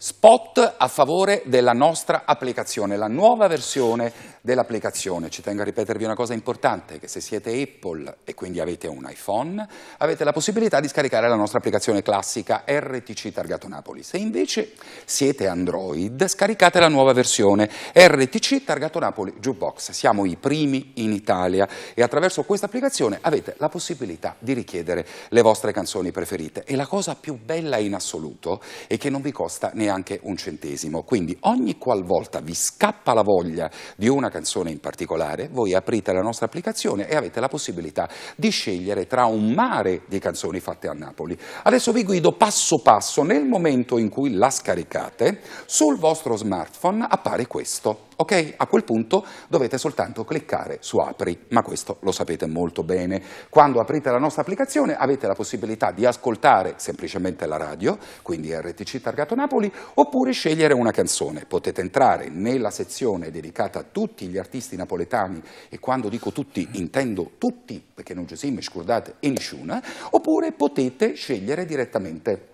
Spot a favore della nostra applicazione, la nuova versione dell'applicazione. Ci tengo a ripetervi una cosa importante, che se siete Apple e quindi avete un iPhone, avete la possibilità di scaricare la nostra applicazione classica RTC Targato Napoli. Se invece siete Android, scaricate la nuova versione RTC Targato Napoli Jukebox. Siamo i primi in Italia e attraverso questa applicazione avete la possibilità di richiedere le vostre canzoni preferite. E la cosa più bella in assoluto è che non vi costa neanche un centesimo, quindi ogni qualvolta vi scappa la voglia di una canzone in particolare, voi aprite la nostra applicazione e avete la possibilità di scegliere tra un mare di canzoni fatte a Napoli. Adesso vi guido passo passo. Nel momento in cui la scaricate, sul vostro smartphone appare questo. Ok? A quel punto dovete soltanto cliccare su Apri, ma questo lo sapete molto bene. Quando aprite la nostra applicazione avete la possibilità di ascoltare semplicemente la radio, quindi RTC Targato Napoli, oppure scegliere una canzone. Potete entrare nella sezione dedicata a tutti gli artisti napoletani, e quando dico tutti intendo tutti, perché non ci siamo scordate e nessuna, oppure potete scegliere direttamente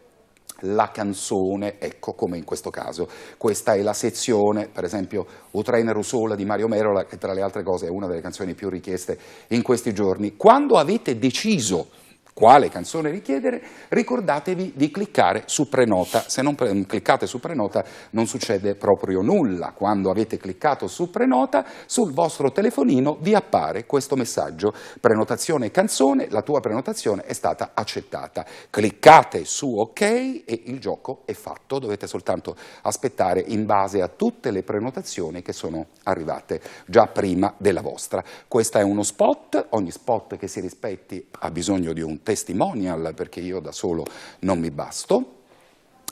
la canzone, ecco, come in questo caso. Questa è la sezione, per esempio, O Trainer Sola di Mario Merola, che tra le altre cose è una delle canzoni più richieste in questi giorni. Quando avete deciso quale canzone richiedere, ricordatevi di cliccare su Prenota. Se non cliccate su Prenota non succede proprio nulla. Quando avete cliccato su Prenota, sul vostro telefonino vi appare questo messaggio: prenotazione canzone, la tua prenotazione è stata accettata. Cliccate su OK e il gioco è fatto. Dovete soltanto aspettare in base a tutte le prenotazioni che sono arrivate già prima della vostra. Questo è uno spot. Ogni spot che si rispetti ha bisogno di un testimonial, perché io da solo non mi basto,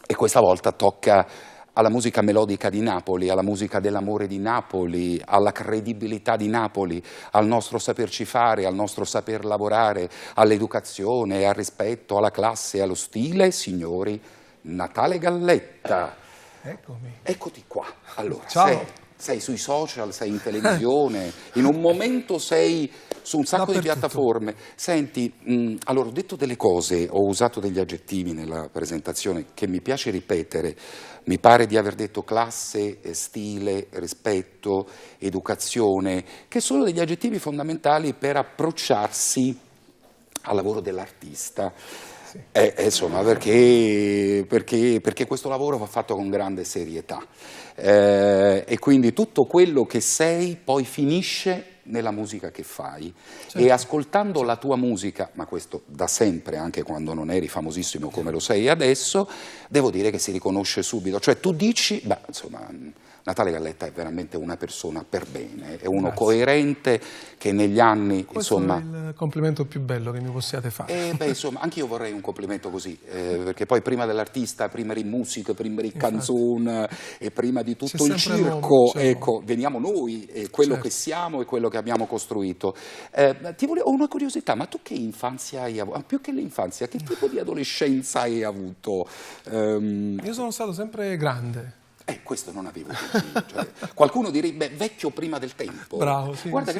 e questa volta tocca alla musica melodica di Napoli, alla musica dell'amore di Napoli, alla credibilità di Napoli, al nostro saperci fare, al nostro saper lavorare, all'educazione, al rispetto, alla classe, allo stile. Signori, Natale Galletta. Eccomi. Eccoti qua. Allora, ciao. Sei sui social, sei in televisione, in un momento sei su un sacco di piattaforme. Senti, allora ho detto delle cose, ho usato degli aggettivi nella presentazione che mi piace ripetere. Mi pare di aver detto classe, stile, rispetto, educazione, che sono degli aggettivi fondamentali per approcciarsi al lavoro dell'artista. Sì. Insomma, perché questo lavoro va fatto con grande serietà, e quindi tutto quello che sei poi finisce nella musica che fai. Certo. E ascoltando la tua musica, ma questo da sempre, anche quando non eri famosissimo come lo sei adesso, devo dire che si riconosce subito. Cioè tu dici, beh, insomma, Natale Galletta è veramente una persona per bene, è uno coerente che negli anni, questo insomma... è il complimento più bello che mi possiate fare. Beh, insomma, anche io vorrei un complimento così, perché poi prima dell'artista, prima di musica, prima di canzone e prima di tutto il circo, ecco, veniamo noi, quello che siamo e quello che abbiamo costruito. Ho una curiosità, ma tu che infanzia hai avuto? Più che l'infanzia, che tipo di adolescenza hai avuto? Io sono stato sempre grande. Questo non avevo dubbi. Cioè, qualcuno direbbe vecchio prima del tempo. Bravo, sì. Guarda sì,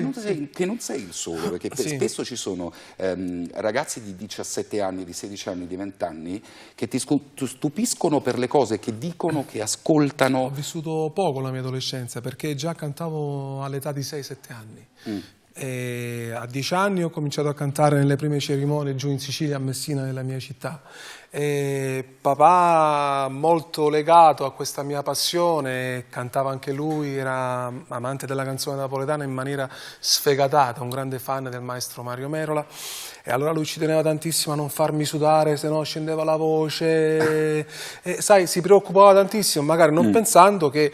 che non sei il solo, perché spesso ci sono ragazzi di 17 anni, di 16 anni, di 20 anni che ti stupiscono per le cose che dicono, che ascoltano. Ho vissuto poco la mia adolescenza, perché già cantavo all'età di 6-7 anni. E a 10 anni ho cominciato a cantare nelle prime cerimonie giù in Sicilia, a Messina, nella mia città. E papà, molto legato a questa mia passione, cantava anche lui, era amante della canzone napoletana in maniera sfegatata, un grande fan del maestro Mario Merola, e allora lui ci teneva tantissimo a non farmi sudare, se no scendeva la voce, e sai, si preoccupava tantissimo, magari non pensando che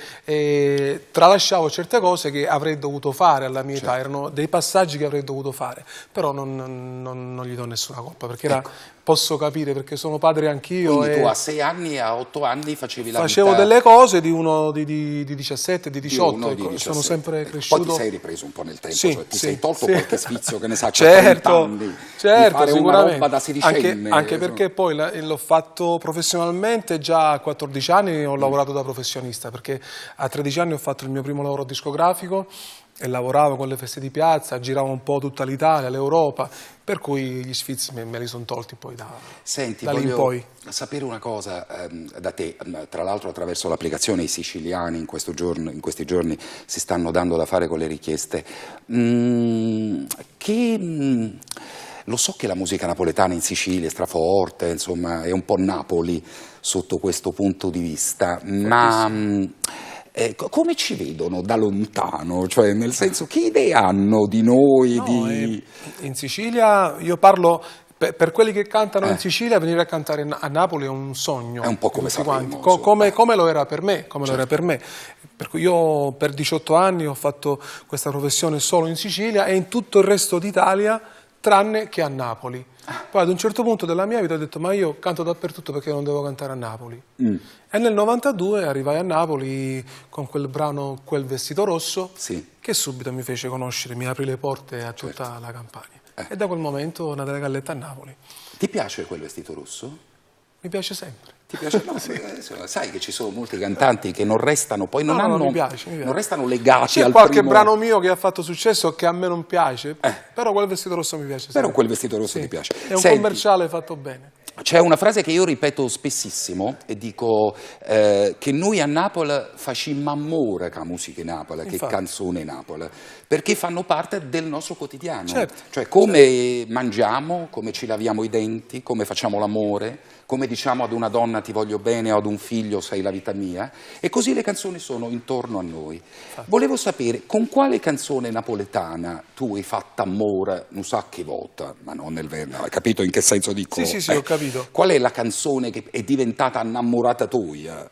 tralasciavo certe cose che avrei dovuto fare alla mia età, erano dei passaggi che avrei dovuto fare, però non gli do nessuna colpa, perché era... Posso capire, perché sono padre anch'io. Quindi tu a 6 anni e a 8 anni facevo delle cose di uno di 17, di 18, di 17. Sono sempre cresciuto. Poi ti sei ripreso un po' nel tempo, sì, cioè ti sei tolto qualche sfizio, che ne sa, certo, 30 anni, certo, di fare una roba da sedicenne. Anche perché poi l'ho fatto professionalmente già a 14 anni, ho lavorato da professionista, perché a 13 anni ho fatto il mio primo lavoro discografico. e lavoravo con le feste di piazza, giravo un po' tutta l'Italia, l'Europa, per cui gli sfizi me li sono tolti poi da lì in poi. Sapere una cosa da te, tra l'altro attraverso l'applicazione i siciliani in questi giorni si stanno dando da fare con le richieste. Lo so che la musica napoletana in Sicilia è straforte, insomma è un po' Napoli sotto questo punto di vista, ma come ci vedono da lontano? Cioè, nel senso, che idee hanno di noi? No, in Sicilia, io parlo per quelli che cantano in Sicilia, venire a cantare a Napoli è un sogno. È un po' come Sanremo. Come lo era per me, lo era per me. Per cui io per 18 anni ho fatto questa professione solo in Sicilia e in tutto il resto d'Italia, tranne che a Napoli. Poi ad un certo punto della mia vita ho detto ma io canto dappertutto perché non devo cantare a Napoli. E nel 92 arrivai a Napoli con quel brano Quel vestito rosso, che subito mi fece conoscere, mi aprì le porte a tutta la Campania. E da quel momento una delle gallette a Napoli. Ti piace Quel vestito rosso? Mi piace sempre. Ti piace? No, sai che ci sono molti cantanti che non restano, poi non hanno, mi piace. Non restano legati al primo. C'è qualche brano mio che ha fatto successo che a me non piace, però Quel vestito rosso mi piace sempre. Però Quel vestito rosso ti piace. È un commerciale fatto bene. C'è una frase che io ripeto spessissimo e dico che noi a Napoli facciamo amore con la musica in Napoli, che canzone in Napoli, perché fanno parte del nostro quotidiano. Certo. Cioè come mangiamo, come ci laviamo i denti, come facciamo l'amore, come diciamo ad una donna ti voglio bene o ad un figlio sei la vita mia, e così le canzoni sono intorno a noi. Volevo sapere con quale canzone napoletana tu hai fatto amore, non sa che volta, ma non nel vero, hai capito in che senso dico? Sì, ho capito. Qual è la canzone che è diventata innamorata tua?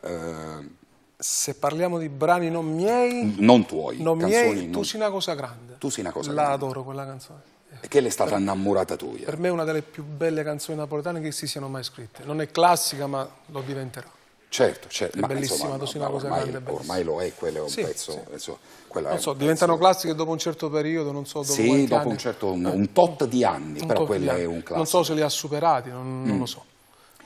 Se parliamo di brani non miei, non tuoi, non miei, Tu sei una cosa grande. Tu sei una cosa grande. La adoro quella canzone. E che è stata innamorata tua? Per me è una delle più belle canzoni napoletane che si siano mai scritte. Non è classica, ma lo diventerà. Certo, è bellissima, Tu sei una cosa grande. Ormai lo è, quello è un pezzo. Non so, diventano classiche dopo un certo periodo, non so dopo quanti dopo anni. Un tot di anni, però quello è un classico. Non so se li ha superati, non lo so.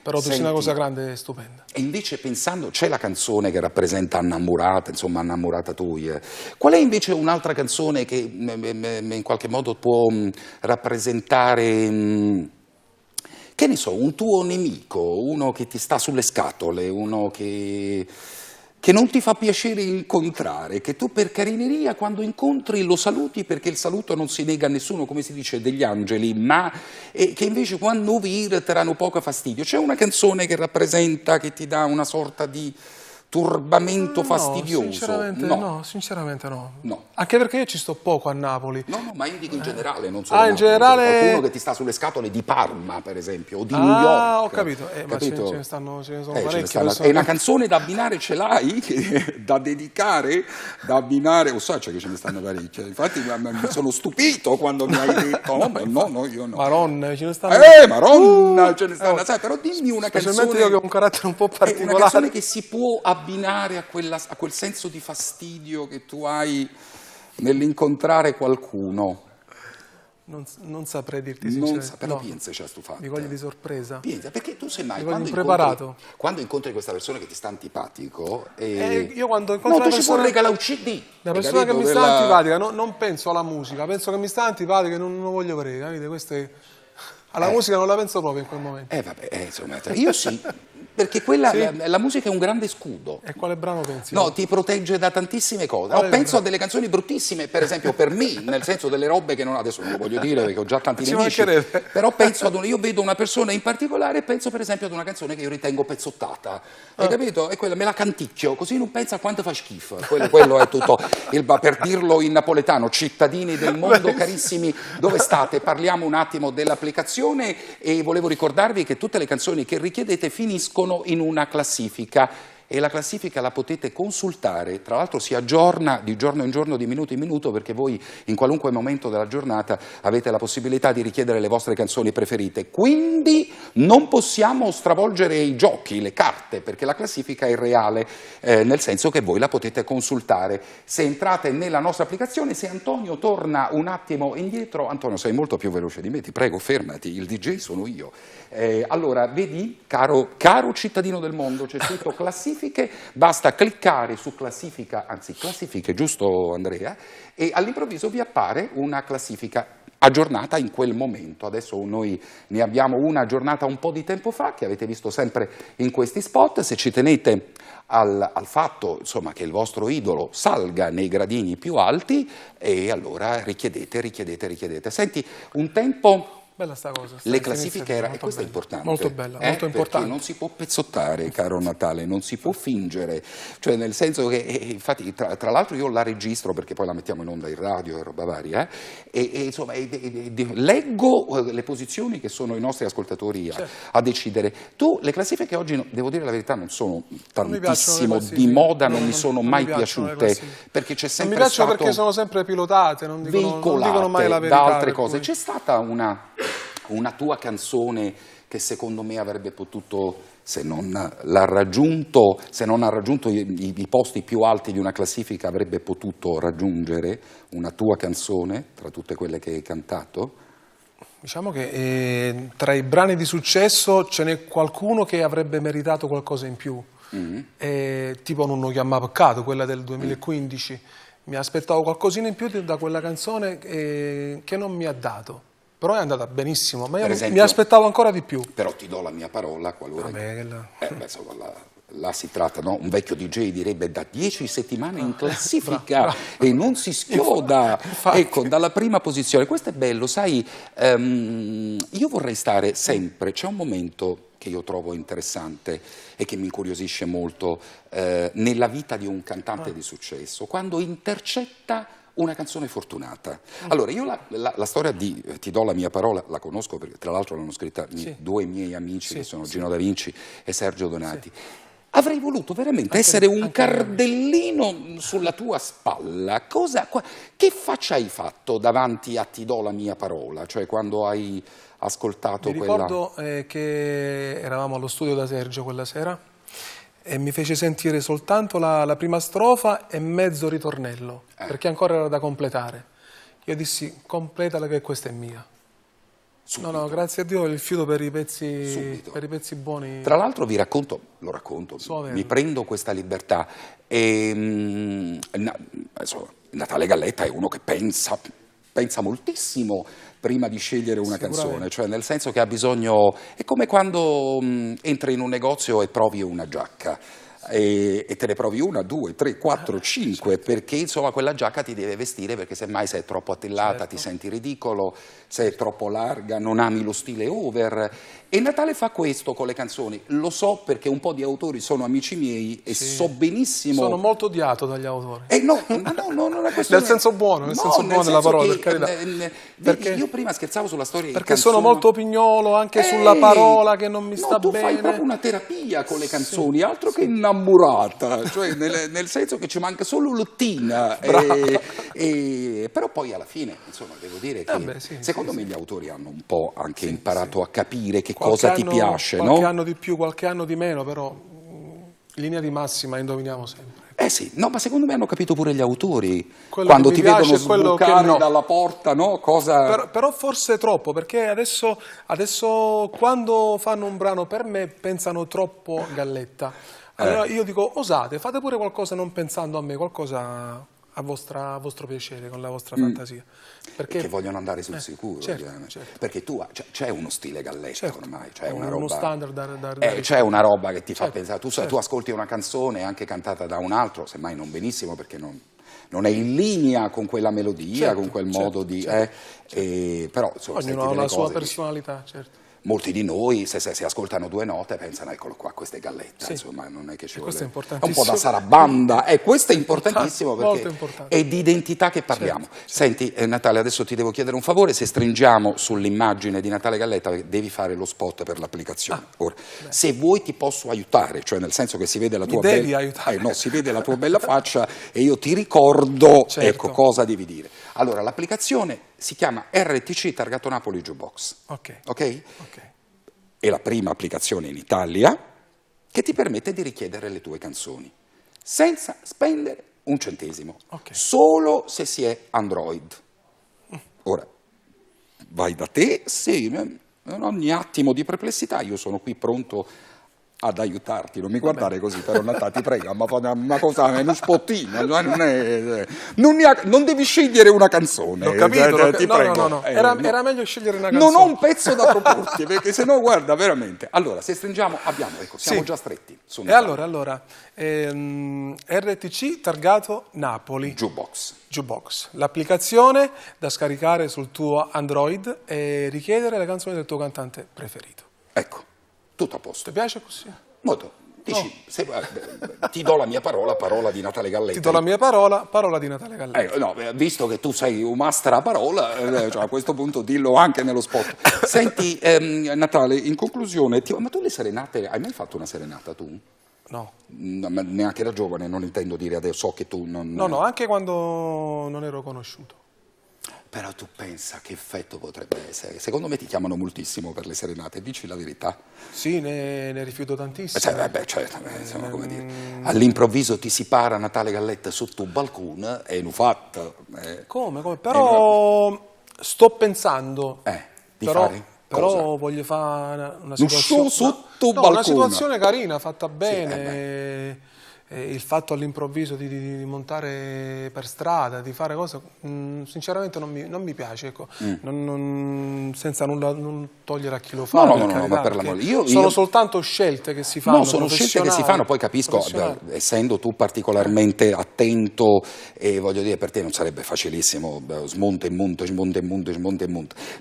Però Tu sei una cosa grande e stupenda. E invece pensando, c'è la canzone che rappresenta innamorata, insomma innamorata tua. Qual è invece un'altra canzone che in qualche modo può rappresentare, che ne so, un tuo nemico, uno che ti sta sulle scatole, uno che non ti fa piacere incontrare, che tu per carineria quando incontri lo saluti perché il saluto non si nega a nessuno, come si dice, degli angeli, ma che invece quando vire ti danno poco fastidio. C'è una canzone che rappresenta, che ti dà una sorta di turbamento fastidioso? Sinceramente no. Anche perché io ci sto poco a Napoli. No, ma io dico in generale, non solo in generale... qualcuno che ti sta sulle scatole di Parma, per esempio, o di New York. Ho capito. Ma ce ne sono parecchie. E una canzone da abbinare ce l'hai? Da dedicare? Da abbinare? Sai che ce ne stanno parecchie. Infatti mi sono stupito quando mi hai detto no, io no. Maronna, ce ne stanno. Maronna, ce ne stanno. Sai, però dimmi una canzone. Specialmente io che ho un carattere un po' particolare. Una canzone che si può abbinare a quel senso di fastidio che tu hai nell'incontrare qualcuno. Non saprei dirti sinceramente. Però pensa ci ha stufato. Mi cogli di sorpresa. Pensa, perché tu semmai quando incontri questa persona che ti sta antipatico io quando incontro una persona ci regalare un CD. La persona che mi sta antipatica non penso alla musica, penso che mi sta antipatica e non voglio vedere, capite? Alla musica non la penso proprio in quel momento. Insomma, io sì. Perché la musica è un grande scudo. E quale brano pensi? No, ti protegge da tantissime cose. Penso a delle canzoni bruttissime, per esempio per me, nel senso delle robe che adesso non lo voglio dire perché ho già tanti nemici. Però penso io vedo una persona in particolare e penso per esempio ad una canzone che io ritengo pezzottata. Hai capito? E quella me la canticchio, così non pensa a quanto fa schifo. Quello è tutto. Per dirlo in napoletano, cittadini del mondo, carissimi, dove state? Parliamo un attimo dell'applicazione e volevo ricordarvi che tutte le canzoni che richiedete finiscono in una classifica e la classifica la potete consultare, tra l'altro si aggiorna di giorno in giorno, di minuto in minuto, perché voi in qualunque momento della giornata avete la possibilità di richiedere le vostre canzoni preferite, quindi non possiamo stravolgere i giochi, le carte, perché la classifica è reale, nel senso che voi la potete consultare. Se entrate nella nostra applicazione, se Antonio torna un attimo indietro, Antonio sei molto più veloce di me, ti prego fermati, il DJ sono io. Allora, vedi, caro cittadino del mondo, c'è scritto classifica classifiche, basta cliccare su classifica, anzi classifiche, giusto Andrea? E all'improvviso vi appare una classifica aggiornata in quel momento. Adesso noi ne abbiamo una aggiornata un po' di tempo fa, che avete visto sempre in questi spot. Se ci tenete al fatto, insomma, che il vostro idolo salga nei gradini più alti, e allora richiedete. Senti, un tempo... Bella sta cosa. Le classifiche erano, e questo è importante. Molto bella, molto importante. Perché non si può pezzottare, caro Natale, non si può fingere, cioè nel senso che, infatti, tra l'altro io la registro perché poi la mettiamo in onda in radio e roba varia, e insomma leggo le posizioni che sono i nostri ascoltatori a decidere. Tu, le classifiche oggi, devo dire la verità, non sono tantissimo di moda, non mi sono mai piaciute, perché c'è sempre non mi piacciono stato perché sono sempre pilotate, non dicono mai la verità. Da altre cose. C'è stata una tua canzone che secondo me avrebbe potuto, se non ha raggiunto i posti più alti di una classifica, avrebbe potuto raggiungere una tua canzone tra tutte quelle che hai cantato? Diciamo che tra i brani di successo ce n'è qualcuno che avrebbe meritato qualcosa in più, tipo Non lo chiama peccato, quella del 2015. Mi aspettavo qualcosina in più da quella canzone che non mi ha dato. Però è andata benissimo, ma io mi aspettavo ancora di più. Però ti do la mia parola, qualora... Insomma, là si tratta, no? Un vecchio DJ direbbe da 10 settimane in classifica e non si schioda, ecco, dalla prima posizione. Questo è bello, sai, io vorrei stare sempre, c'è un momento che io trovo interessante e che mi incuriosisce molto nella vita di un cantante di successo, quando intercetta una canzone fortunata. Allora, io la storia di Ti do la mia parola la conosco, perché tra l'altro l'hanno scritta due miei amici, che sono Gino Da Vinci e Sergio Donati. Avrei voluto veramente essere un cardellino sulla tua spalla. Che faccia hai fatto davanti a Ti do la mia parola? Cioè, quando hai ascoltato Mi ricordo che eravamo allo studio da Sergio quella sera e mi fece sentire soltanto la prima strofa e mezzo ritornello, perché ancora era da completare. Io dissi, completala che questa è mia. Subito. No, grazie a Dio il fiuto per i pezzi buoni. Tra l'altro vi racconto, mi prendo questa libertà. Natale Galletta è uno che pensa moltissimo prima di scegliere una canzone, cioè nel senso che ha bisogno, è come quando entri in un negozio e provi una giacca e te ne provi una, due, tre, quattro, cinque, perché insomma quella giacca ti deve vestire, perché semmai se è troppo attillata ti senti ridicolo, se è troppo larga non ami lo stile over. E Natale fa questo con le canzoni, lo so perché un po' di autori sono amici miei e so benissimo... Sono molto odiato dagli autori. No, non è questo. Nel senso buono, nel senso buono della parola, per carità. Perché io prima scherzavo sulla storia di canzoni. Perché sono molto pignolo anche sulla parola che non mi sta bene. Tu fai proprio una terapia con le canzoni, altro che innamorata, cioè nel senso che ci manca solo l'ottina. Però poi alla fine, insomma, devo dire che secondo me gli autori hanno un po' anche imparato a capire che cosa ti piace, qualche anno di più, qualche anno di meno, però in linea di massima indoviniamo sempre. Ma secondo me hanno capito pure gli autori, quando ti vedono sbucare dalla porta, no? Però forse troppo, perché adesso quando fanno un brano per me pensano troppo Galletta. Allora io dico, osate, fate pure qualcosa non pensando a me, qualcosa a vostro piacere, con la vostra fantasia. Perché vogliono andare sul sicuro, certo. Perché c'è uno stile Galletta ormai, c'è una roba, uno standard c'è una roba che ti fa pensare, tu ascolti una canzone anche cantata da un altro, semmai non benissimo perché non è in linea con quella melodia, con quel modo di... però insomma, ognuno ha la sua personalità, certo. Molti di noi, se ascoltano due note, pensano, eccolo qua, questa è Galletta, insomma, non è che ci vuole... È un po' da sarabanda, questo è importantissimo perché è di identità che parliamo. Certo. Senti, Natale, adesso ti devo chiedere un favore, se stringiamo sull'immagine di Natale Galletta, devi fare lo spot per l'applicazione. Ora, se vuoi ti posso aiutare, cioè nel senso che si vede la tua si vede la tua bella faccia e io ti ricordo, ecco, cosa devi dire. Allora, l'applicazione si chiama RTC Targato Napoli Jukebox. Ok? È la prima applicazione in Italia che ti permette di richiedere le tue canzoni senza spendere un centesimo, solo se si è Android. Ora, vai da te, se in ogni attimo di perplessità io sono qui pronto ad aiutarti, non mi guardare così per Natale, ti prego, ma fa una cosa, uno spottino, non devi scegliere una canzone. L'ho capito, ti prego. No. Era meglio scegliere una Non canzone. ho un pezzo da proporti, perché sennò guarda, veramente. Allora, se stringiamo, ecco, siamo già stretti. Su E allora, RTC targato Napoli. Jukebox. L'applicazione da scaricare sul tuo Android e richiedere le canzoni del tuo cantante preferito. Ecco, tutto a posto. Ti piace così? Molto. Dici, ti do la mia parola di Natale Galletta. Ti do la mia parola di Natale Galletta. No, visto che tu sei un master a parola, cioè a questo punto dillo anche nello spot. Senti, Natale, in conclusione, ma tu le serenate, hai mai fatto una serenata tu? No. Ma neanche da giovane, non intendo dire adesso, so che tu non... No, anche quando non ero conosciuto. Però tu pensa che effetto potrebbe essere? Secondo me ti chiamano moltissimo per le serenate, dici la verità. Sì, ne rifiuto tantissimo. Insomma, come dire. All'improvviso ti si para Natale Galletta sotto un balcone e non fatto. Come? Però sto pensando. Di fare? Però cosa? voglio fare una situazione situazione... sotto balcone. Una situazione carina, fatta bene. Sì, il fatto all'improvviso di montare per strada, di fare cose, sinceramente non mi piace, ecco. Senza non togliere a chi lo fa. No, ma per l'amore. Sono soltanto scelte che si fanno. No, sono scelte che si fanno, poi capisco, essendo tu particolarmente attento, e voglio dire, per te non sarebbe facilissimo, smonta e monta,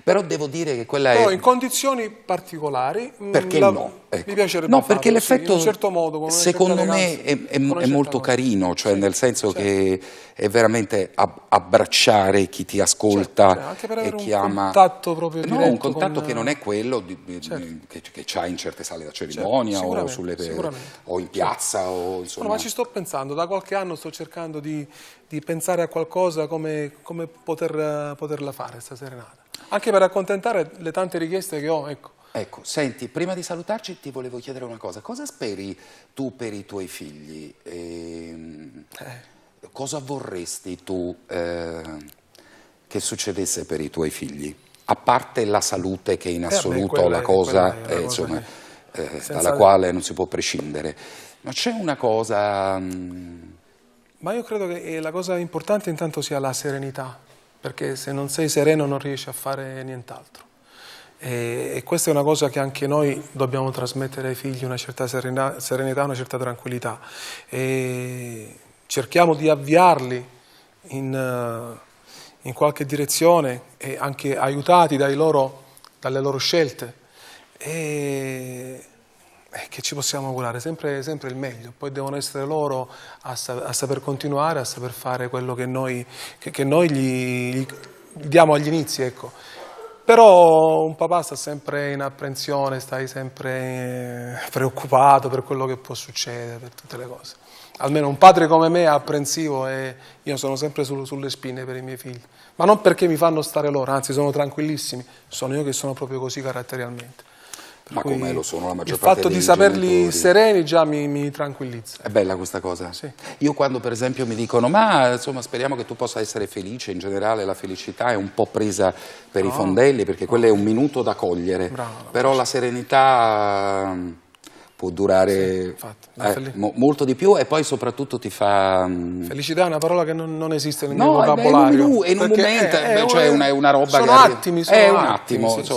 però devo dire che quella Però in condizioni particolari, perché no? Ecco. Mi piacerebbe no, perché l'effetto, in un certo modo, secondo me, è molto carino, cioè nel senso che è veramente abbracciare chi ti ascolta anche per avere e chiama. Un contatto proprio diretto. No, un contatto che non è quello che c'hai in certe sale da cerimonia o in piazza o insomma. No, ma ci sto pensando, da qualche anno sto cercando di pensare a qualcosa come poterla fare questa serenata, anche per accontentare le tante richieste che ho, ecco. Ecco, senti, prima di salutarci ti volevo chiedere una cosa. Cosa speri tu per i tuoi figli? Cosa vorresti tu che succedesse per i tuoi figli? A parte la salute, che in assoluto la cosa, insomma, dalla quale non si può prescindere. Ma c'è una cosa... Ma io credo che la cosa importante intanto sia la serenità, perché se non sei sereno non riesci a fare nient'altro. E questa è una cosa che anche noi dobbiamo trasmettere ai figli, una certa serenità, una certa tranquillità. E cerchiamo di avviarli in qualche direzione e anche aiutati dalle loro scelte. E che ci possiamo augurare? Sempre il meglio. Poi devono essere loro a saper continuare, a saper fare quello che noi gli diamo agli inizi, ecco. Però un papà sta sempre in apprensione, stai sempre preoccupato per quello che può succedere, per tutte le cose. Almeno un padre come me è apprensivo e io sono sempre sulle spine per i miei figli. Ma non perché mi fanno stare loro, anzi sono tranquillissimi, sono io che sono proprio così caratterialmente. Ma come lo sono la maggior parte parte dei dei genitori. Il fatto di saperli sereni già mi tranquillizza. È bella questa cosa? Sì. Io quando per esempio mi dicono ma insomma speriamo che tu possa essere felice, in generale la felicità è un po' presa per i fondelli perché quello è un minuto da cogliere, però la serenità può durare molto di più e poi soprattutto ti fa... Felicità è una parola che non esiste nel mio vocabolario. È in un momento, cioè è una roba sono che... attimi, è un attimo, sì.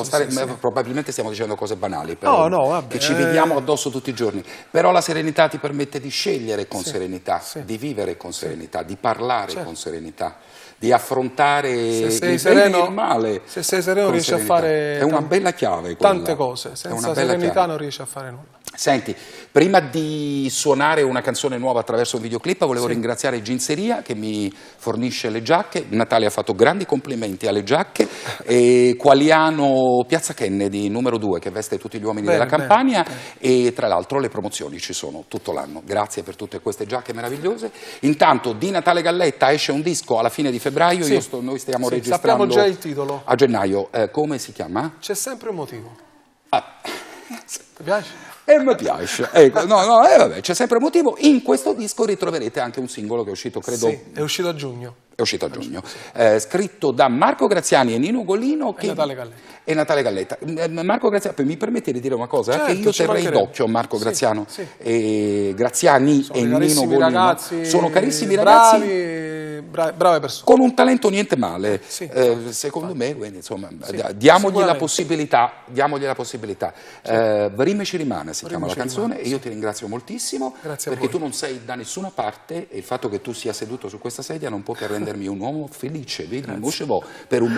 Probabilmente stiamo dicendo cose banali, però, che ci viviamo addosso tutti i giorni. Però la serenità ti permette di scegliere con serenità, di vivere con serenità, di parlare con serenità, di affrontare il bene e il male. Se sei sereno riesci a fare... È una bella chiave quella. Tante cose, senza serenità non riesci a fare nulla. Senti, prima di suonare una canzone nuova attraverso un videoclip volevo ringraziare Ginseria che mi fornisce le giacche. Natalia ha fatto grandi complimenti alle giacche e Qualiano Piazza Kennedy numero 2 che veste tutti gli uomini della Campania e tra l'altro le promozioni ci sono tutto l'anno. Grazie per tutte queste giacche meravigliose. Intanto di Natale Galletta esce un disco alla fine di febbraio, noi stiamo registrando... Sappiamo già il titolo. A gennaio. Come si chiama? C'è sempre un motivo. Ah. Ti piace? E mi piace. Ecco, vabbè, c'è sempre un motivo. In questo disco ritroverete anche un singolo che è uscito, credo... Sì, è uscito a giugno. È uscito a giugno. Scritto da Marco Graziani e Nino Golino. E Natale Galletta. E Natale Galletta. Marco Graziani, mi permetti di dire una cosa? Certo, che io terrei d'occhio a Marco Graziano. E Graziani e Nino Golino. Ragazzi, sono carissimi ragazzi. Brave persone. Con un talento niente male, secondo me, quindi, insomma, diamogli la possibilità. Vrime ci rimane, si chiama la canzone, e io ti ringrazio moltissimo, perché tu non sei da nessuna parte e il fatto che tu sia seduto su questa sedia non può che rendermi un uomo felice. Vedi,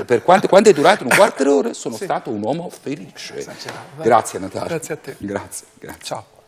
per quanto è durato un quarto d'ora, sono stato un uomo felice. Grazie Natale. Grazie a te. Grazie. Ciao.